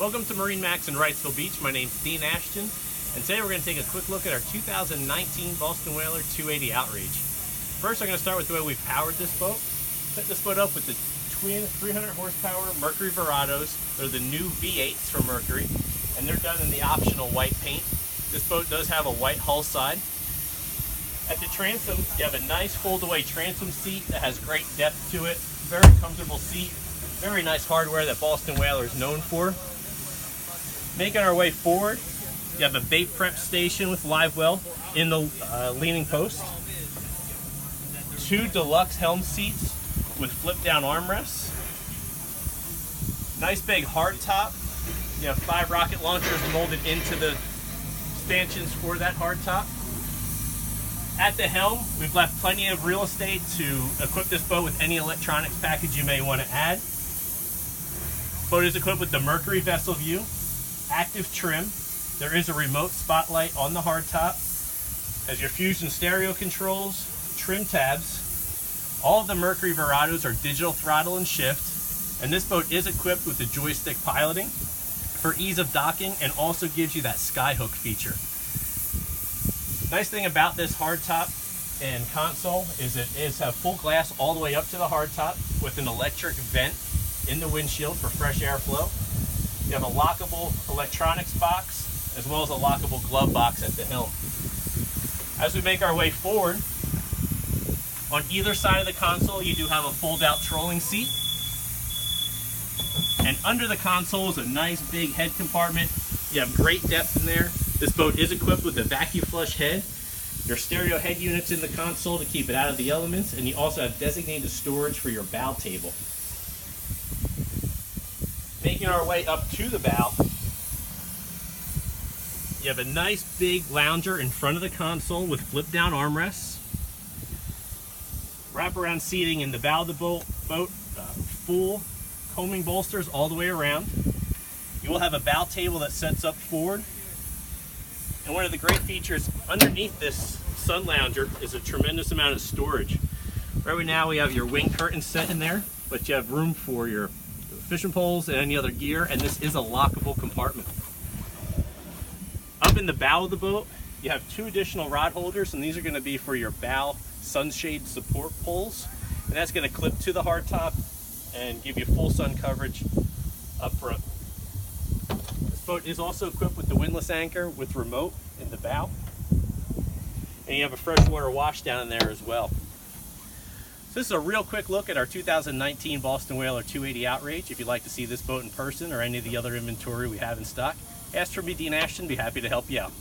Welcome to MarineMax in Wrightsville Beach. My name's Dean Ashton, and today we're going to take a quick look at our 2019 Boston Whaler 280 Outrage. First, I'm going to start with the way we powered this boat. Set this boat up with the twin 300 horsepower Mercury Verados. They're the new V8s from Mercury, and they're done in the optional white paint. This boat does have a white hull side. At the transom, you have a nice fold-away transom seat that has great depth to it. Very comfortable seat. Very nice hardware that Boston Whaler is known for. Making our way forward, you have a bait prep station with live well in the leaning post. Two deluxe helm seats with flip-down armrests. Nice big hard top. You have 5 rocket launchers molded into the stanchions for that hard top. At the helm, we've left plenty of real estate to equip this boat with any electronics package you may want to add. Boat is equipped with the Mercury Vessel View, active trim. There is a remote spotlight on the hardtop. Has your Fusion stereo controls, trim tabs. All of the Mercury Verados are digital throttle and shift, and this boat is equipped with the joystick piloting for ease of docking, and also gives you that skyhook feature. Nice thing about this hardtop and console is it has full glass all the way up to the hardtop with an electric vent in the windshield for fresh airflow. You have a lockable electronics box as well as a lockable glove box at the helm. As we make our way forward, on either side of the console you do have a fold-out trolling seat. And under the console is a nice big head compartment. You have great depth in there. This boat is equipped with a vacuum flush head. Your stereo head units in the console to keep it out of the elements, and you also have designated storage for your bow table. Making our way up to the bow, you have a nice big lounger in front of the console with flip down armrests. Wraparound seating in the bow of the boat, full coaming bolsters all the way around. You will have a bow table that sets up forward. And one of the great features underneath this sun lounger is a tremendous amount of storage. Right now we have your wing curtains set in there, but you have room for your fishing poles and any other gear, and this is a lockable compartment. Up in the bow of the boat, you have 2 additional rod holders, and these are going to be for your bow sunshade support poles, and that's going to clip to the hardtop and give you full sun coverage up front. This boat is also equipped with the windlass anchor with remote in the bow, and you have a freshwater wash down in there as well. So this is a real quick look at our 2019 Boston Whaler 280 Outrage. If you'd like to see this boat in person or any of the other inventory we have in stock, ask for me, Dean Ashton. Be happy to help you out.